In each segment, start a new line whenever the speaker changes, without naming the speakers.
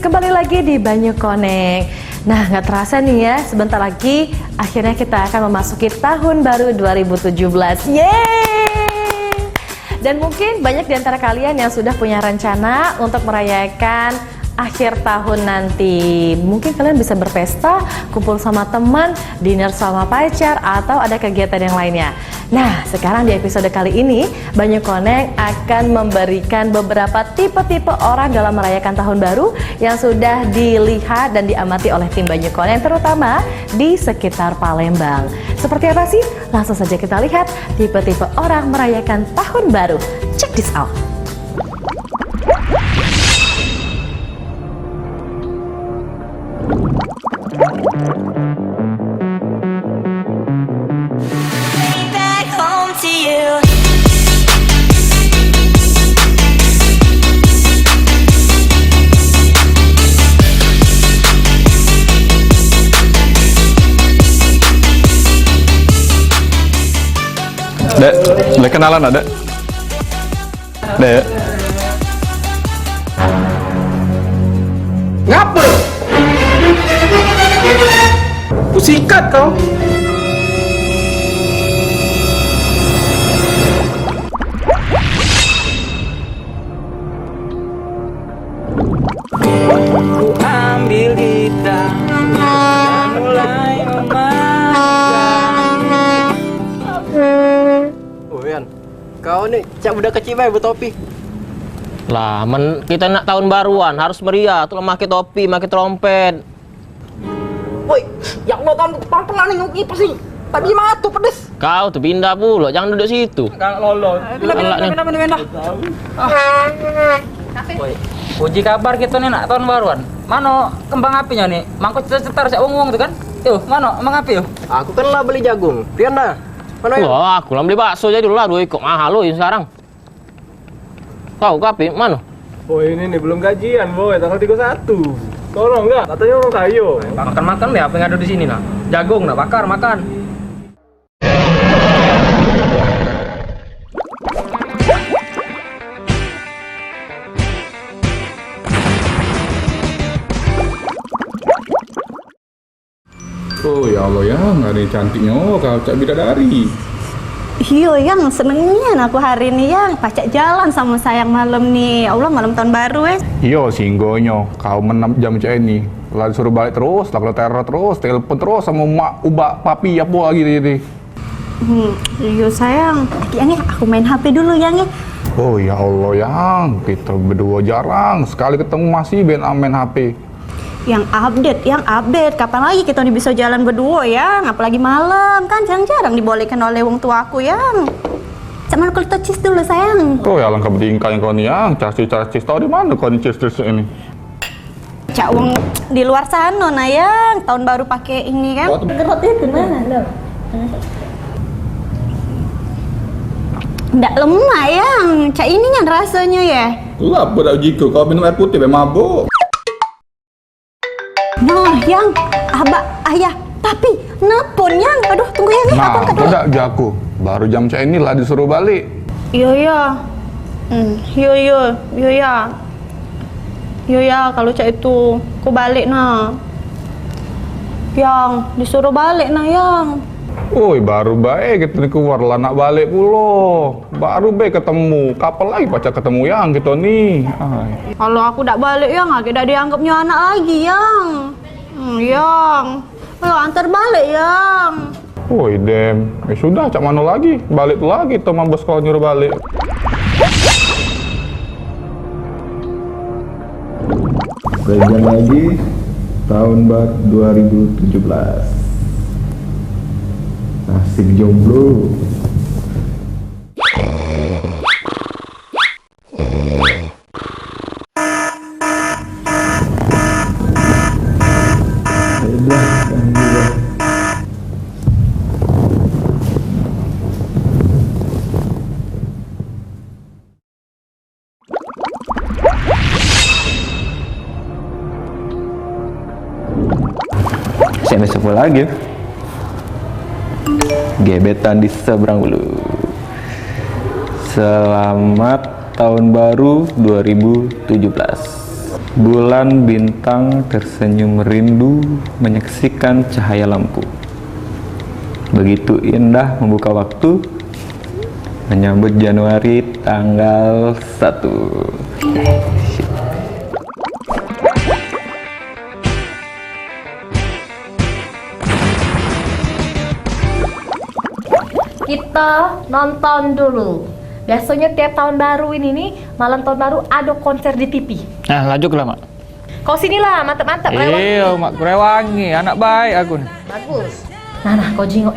kembali lagi di Banyu Connect. Nah, nggak terasa nih ya, sebentar lagi akhirnya kita akan memasuki tahun baru 2017. Yeay! Dan mungkin banyak di antara kalian yang sudah punya rencana untuk merayakan akhir tahun nanti. Mungkin kalian bisa berpesta, kumpul sama teman, dinner sama pacar, atau ada kegiatan yang lainnya. Nah, sekarang di episode kali ini, Banyu Connect akan memberikan beberapa tipe-tipe orang dalam merayakan tahun baru yang sudah dilihat dan diamati oleh tim Banyu Connect, terutama di sekitar Palembang. Seperti apa sih? Langsung saja kita lihat tipe-tipe orang merayakan tahun baru. Check this out.
Dek, boleh kenalan ada? Dek.
Ngapa? Kusikat kau.
Ku ambil gitar dan mulai memainkan.
Oh Yan, kau nih cak budak kecil bae bertopi.
Lah, kita nak tahun baruan harus meriah, tuh pakai topi, pakai trompet.
Woi, ya Allah kan pelan-pelan nih ngopi pasti. Tadi matu pedes.
Kau tuh pindah pula, jangan duduk situ.
Kalau lolo. Pindah.
Woi, puji kabar kita nih nak tahun baruan. Mano kembang apinya nih? Mangkok cetar sak wong tuh kan? Tuh, mano kembang api yo.
Aku kan lah beli jagung. Pian dah. Mana ya?
Wah, aku lah beli bakso jadi lah, dua ikut mahal loh sekarang. Kau kapi mana?
Oh ini nih belum gajian boy, tanggal 31. Tolong enggak? Katanya orang kayu.
Makan-makan deh apa yang ada di sini nah. Jagung nah bakar makan.
Oh ya Allah ya, nggak ada yang cantiknya. Oh, kau cak bidadari.
Iya yang senengnya aku hari ini yang pacak jalan sama sayang malam nih. Allah malam tahun baru
Iya singgonya, kau menam jam cak ini. Lah disuruh balik terus, lah kalau teror terus, telepon terus sama mak, ubah, papi, apa lagi ini.
Iya sayang, yang aku main HP dulu yang
Oh ya Allah yang, kita berdua jarang sekali ketemu masih main HP.
yang update. Kapan lagi kita bisa jalan berdua ya? Apalagi malam kan jarang-jarang dibolehkan oleh wong tua aku yang. Cuman aku touches dulu sayang.
Oh ya langkah bertingkah yang kau nih yang, cacis tahu di mana kau nih cacis ini?
Cak wong di luar sana nah yang tahun baru pakai ini kan. Gerot itu mana lo? Nggak lemah yang, cak ini kan rasanya ya.
Lah pada jika kau minum air putih mabuk.
Nah, yang abah, ayah, tapi nepon yang, aduh tunggu yang nih,
Nah, tidak jago. Baru jam cak ini lah disuruh balik.
Iya, kalau cak itu, aku balik nah. Yang disuruh balik nah yang.
Woi, baru baik kita nih keluar lah nak balik pulo. Baru baik ketemu. Kapan lagi pacar ketemu yang gitu nih. Ay.
Kalau aku tidak balik yang, aku tidak dianggapnya anak lagi yang. Yang, ayo antar balik yang.
Woi, dem. Sudah, cak mana lagi? Balik tuh lagi tuh mambes sekolah nyuruh balik.
Belajar lagi tahun baru 2017. Nasib jomblo.
SMS apa lagi? Gebetan di seberang dulu. Selamat tahun baru 2017. Bulan bintang tersenyum rindu menyaksikan cahaya lampu. Begitu indah membuka waktu menyambut Januari tanggal 1.
Kita nonton dulu. Biasanya tiap tahun baru ini nih, malam tahun baru ada konser di TV.
Nah, lanjut lah, Mak.
Kau sinilah, mantap-mantap.
Iya, Mak Kurewangi, anak baik aku nih.
Bagus. Nah, kau jingok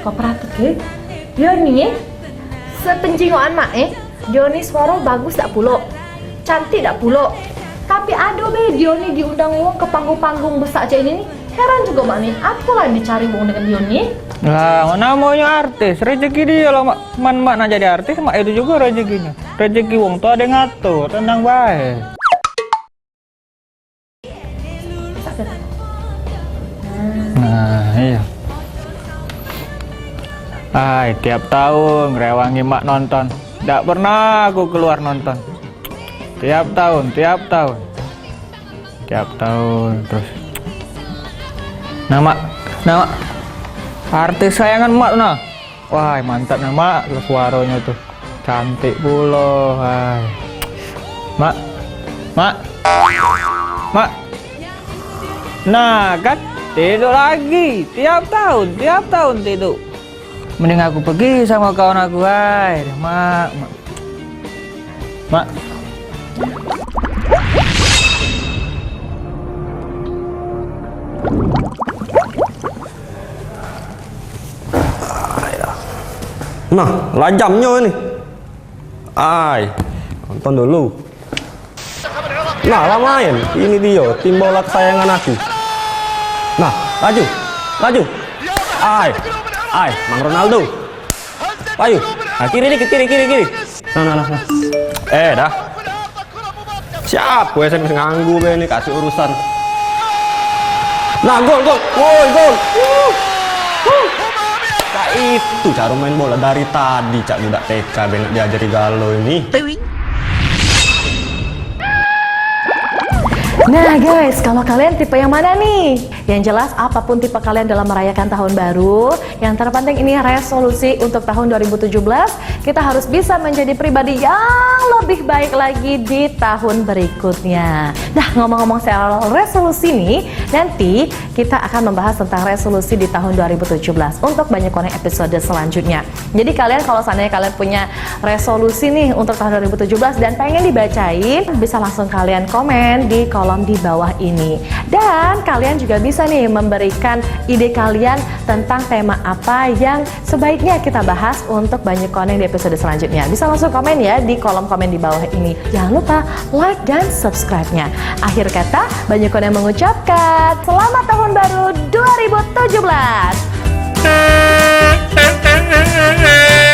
kau perhatikan. Dia nih, sepenjingokan mak dia nih suara bagus tak pulo, cantik tak pulo. Tapi ada dia nih diundang wong ke panggung-panggung besar aja ini nih. Heran juga mak nih, apa lah yang dicari wong dengan dia nih?
Lah, namanya artis, rezeki dia lah, Mak. Mak nak jadi artis, Mak itu juga rezekinya. Rezeki wong tuh ada yang ngatur, tenang baik. Nah, iya. Tiap tahun Rewangi Mak nonton. Tidak pernah aku keluar nonton. Tiap tahun terus. Nama artis sayangan Mak nah. Wah, mantap nah Mak, suaranya tuh cantik pula. Hai. Mak. Nah, kan tidur lagi. Tiap tahun tidur. Mending aku pergi sama kawan aku, hai. Mak.
Nah, lajamnya ini. Nonton dulu. Nah, lah main. Ini dia, tim bola kesayangan aku. Nah, laju. Mang Ronaldo. Ayo, kiri dikit, kiri. Nah. Dah. Siap, gue SMS nganggu be ini kasih urusan. Nah, gol. Woi, gol. Nah, itu cara main bola dari tadi cak budak TK benak diajari galau ini.
Nah guys, kalau kalian tipe yang mana nih? Yang jelas apapun tipe kalian dalam merayakan tahun baru, yang terpenting ini resolusi untuk tahun 2017, kita harus bisa menjadi pribadi yang lebih baik lagi di tahun berikutnya. Nah, ngomong-ngomong soal resolusi nih, nanti kita akan membahas tentang resolusi di tahun 2017 untuk banyak orang episode selanjutnya. Jadi kalian kalau seandainya kalian punya resolusi nih untuk tahun 2017 dan pengen dibacain, bisa langsung kalian komen di kolom di bawah ini. Dan kalian juga bisa nih memberikan ide kalian tentang tema apa yang sebaiknya kita bahas untuk banyak koneng di episode selanjutnya. Bisa langsung komen ya di kolom komen di bawah ini. Jangan lupa like dan subscribe-nya. Akhir kata, banyak koneng mengucapkan selamat tahun baru 2017.